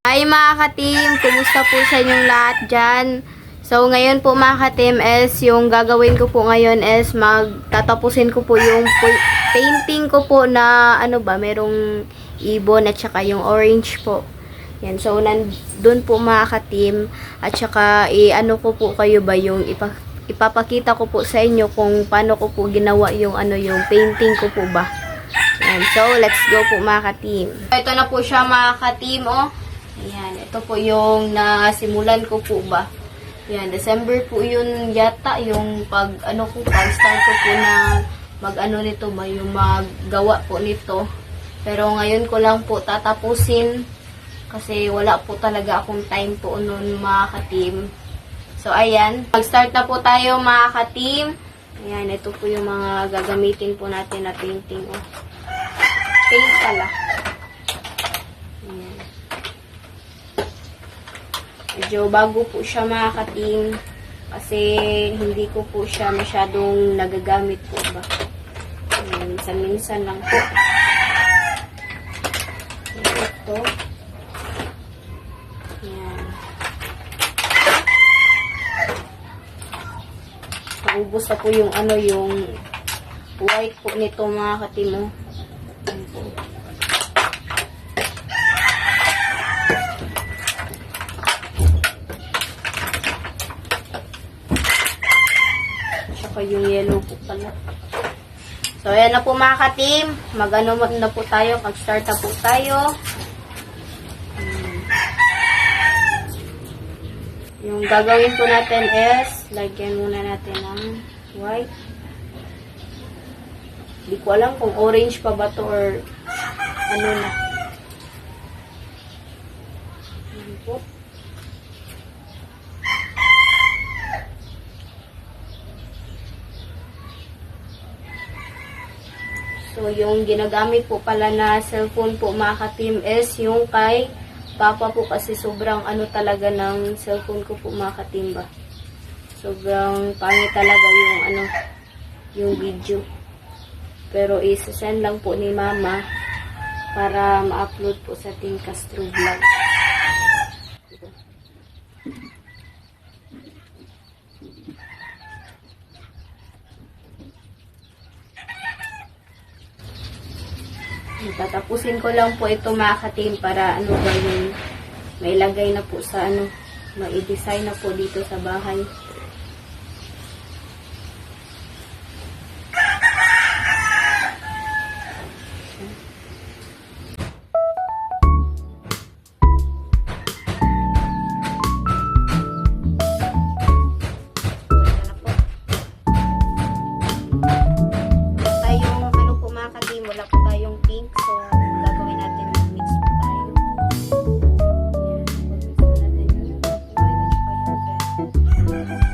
Hi mga ka-team! Kumusta po sa inyong lahat dyan? So ngayon po mga ka-team is yung gagawin ko po ngayon is magtatapusin ko po yung painting ko po na ano ba, merong ibon at saka yung orange po. Yan, so nandun po mga ka-team at saka ano ko po kayo ba yung ipapakita ko po sa inyo kung paano ko po ginawa yung ano yung painting ko po ba. Yan, so let's go po mga ka-team. Ito na po siya mga ka-team, oh. Ayan, ito po yung nasimulan ko po ba. Ayan, December po yun yata yung pag-start ko po na mag-ano nito ba, yung maggawa po nito. Pero ngayon ko lang po tatapusin kasi wala po talaga akong time po noon mga ka-team. So ayan, mag-start na po tayo mga ka-team. Ayan, ito po yung mga gagamitin po natin na painting. Oh. Paint pala. Ayan. Medyo bago po siya mga ka-team kasi hindi ko po siya masyadong nagagamit po ba. Minsan-minsan lang po. Ito. Ayan. Naubos na po yung ano yung white po nito mga ka-team. Oh. Ayan po. Yung yellow po pala. So, ayan na po mga ka-team. Mag-ano na po tayo. Mag-start na po tayo. Yung gagawin po natin is lagyan muna natin ng white. Hindi ko alam kung orange pa ba to or ano na. Ayan po. So, yung ginagamit po pala na cellphone po mga ka-team is yung kay Papa po kasi sobrang ano talaga ng cellphone ko po mga ka-team ba. Sobrang pangit talaga yung ano, yung video. Pero isa-send lang po ni Mama para ma-upload po sa Team Castro Vlog. Tatapusin ko lang po ito mga ka-team para ano ba yung mailagay na po sa ano, ma-design na po dito sa bahay. Wala po tayong pink, so gagawin natin mix po tayo. Ayan, mix po natin yung white at saka yung red.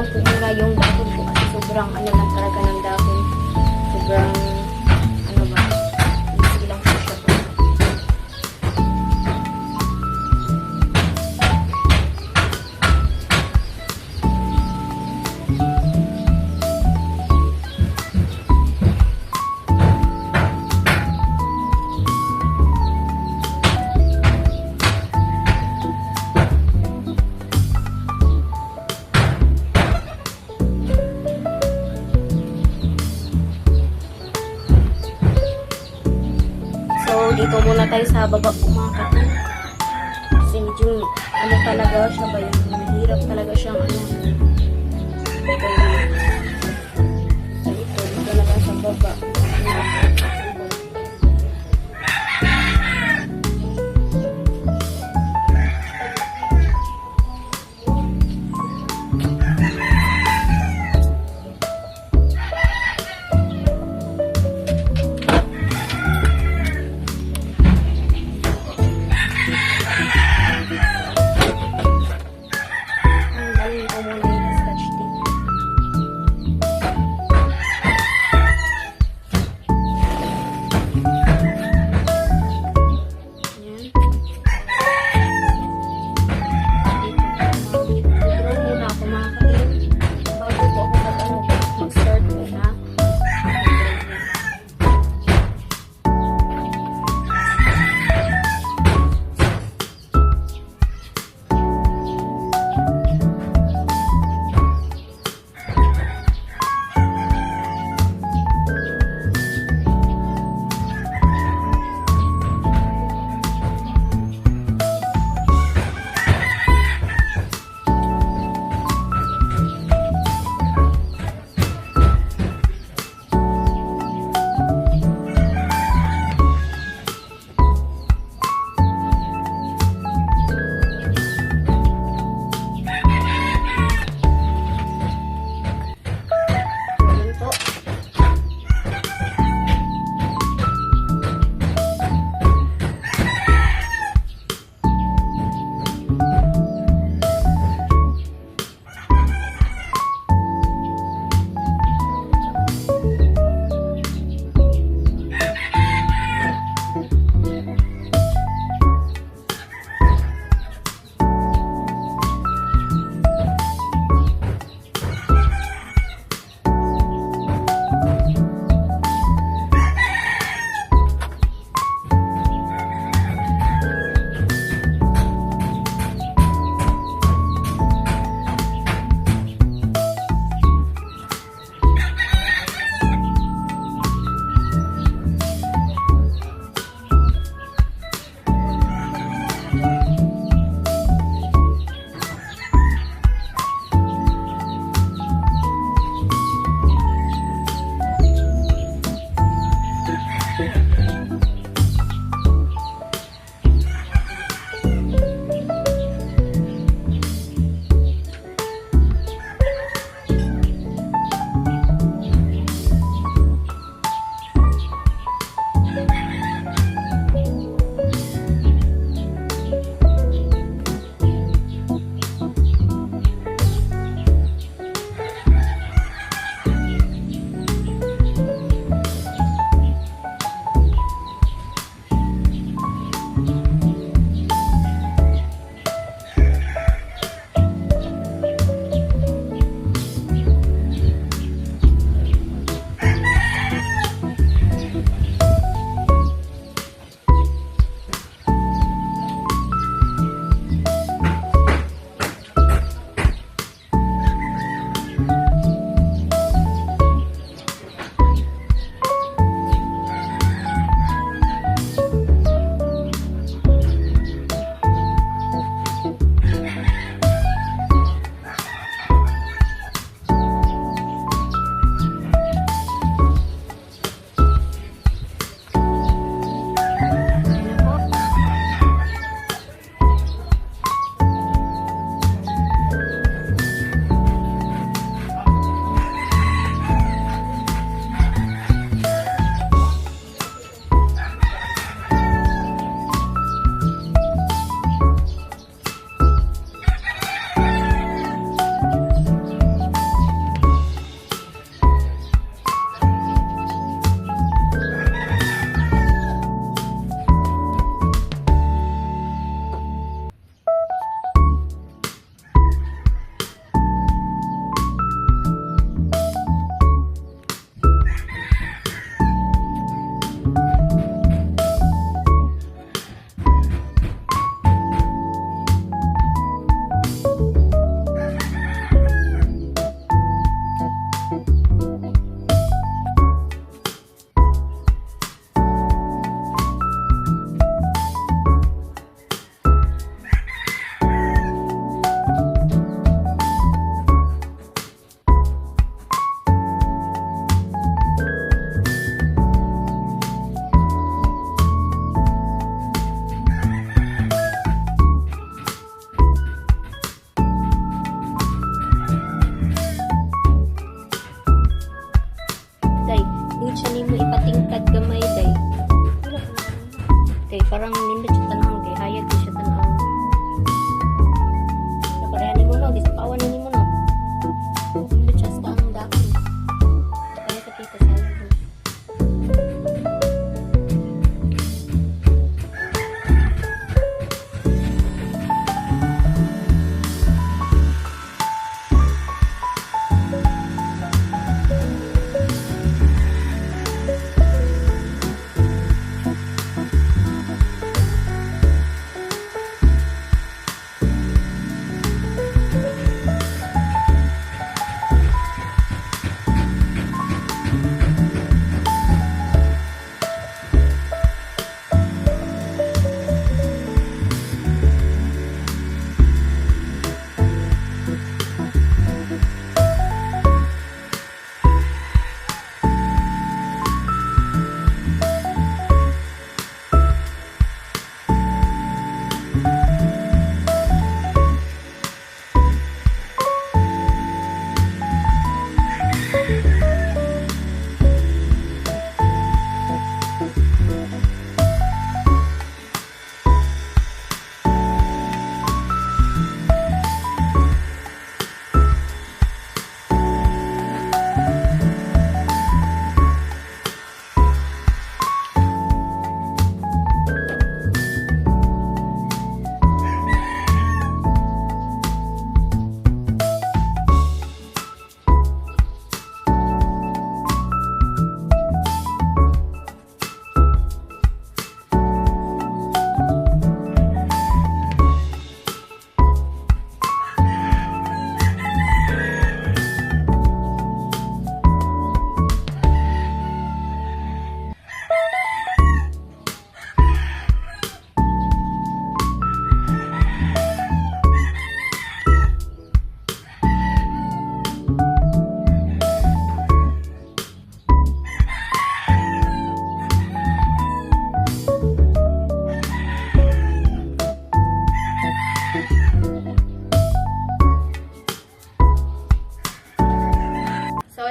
lang po muna yung dahon ko kasi sobrang ano lang talaga ng dahon. Sobrang ano ba, easy lang po siya po. So, dito muna tayo sa baba po mga kapatid. Kasi medyo, ano talaga siya ba yung mahirap talaga siyang ano. So, dito na tayo sa baba. Ang galing ko muna yung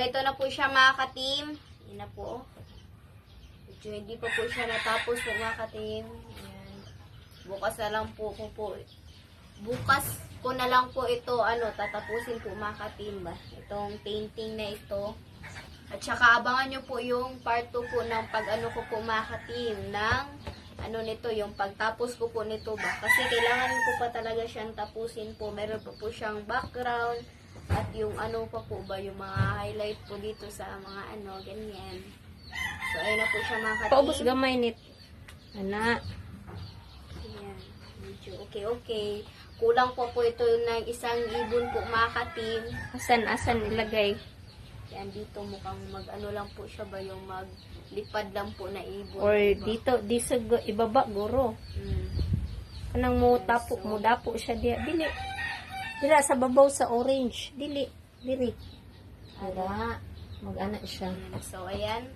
ito na po siya mga ka-team. Yan na po. Medyo hindi pa po siya natapos po mga ka-team. Ayan. Bukas na lang po ko po. Bukas ko na lang po ito, tatapusin po mga ka-team ba. Itong painting na ito. At saka abangan nyo po yung part 2 po ng pag-ano ko po mga ka-team ng nito, yung pagtapos ko po nito ba. Kasi kailangan ko pa talaga siyang tapusin po. Meron pa po siyang background at yung pa po ba, yung mga highlight po dito sa mga ganyan. So, ayun na po siya mga ka-team. Paubos gamay nit. Ana. Ayan. Medyo okay. Kulang po po ito ng isang ibon po mga ka-team. Asan ilagay? Yan, dito mukhang lang po siya ba, yung maglipad lang po na ibon. Or diba? di sa ibaba guro. Kanang mo tapo, so, mo dapo siya diya. Dili. Dira sa babaw sa orange. Dili. Diri. Ara. Mag-ana siya. So, ayan.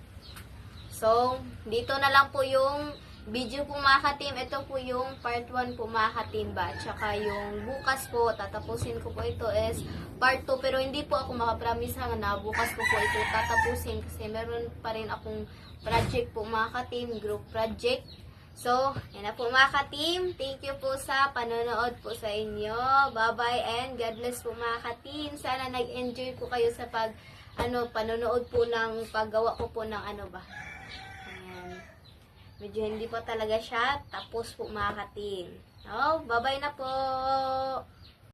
So, dito na lang po yung video po mga ka-team. Ito po yung part 1 po mga ka-team ba. Tsaka yung bukas po, tatapusin ko po ito is part 2. Pero hindi po ako makapromise na bukas ko po ito tatapusin. Kasi meron pa rin akong project po mga ka-team, group project. So, yan na po mga ka-team. Thank you po sa panonood po sa inyo. Bye-bye and God bless po mga ka-team. Sana nag-enjoy po kayo sa panonood po ng paggawa ko po ng ba. Ayan. Medyo hindi po talaga siya tapos po mga ka-team. Oh, bye-bye na po.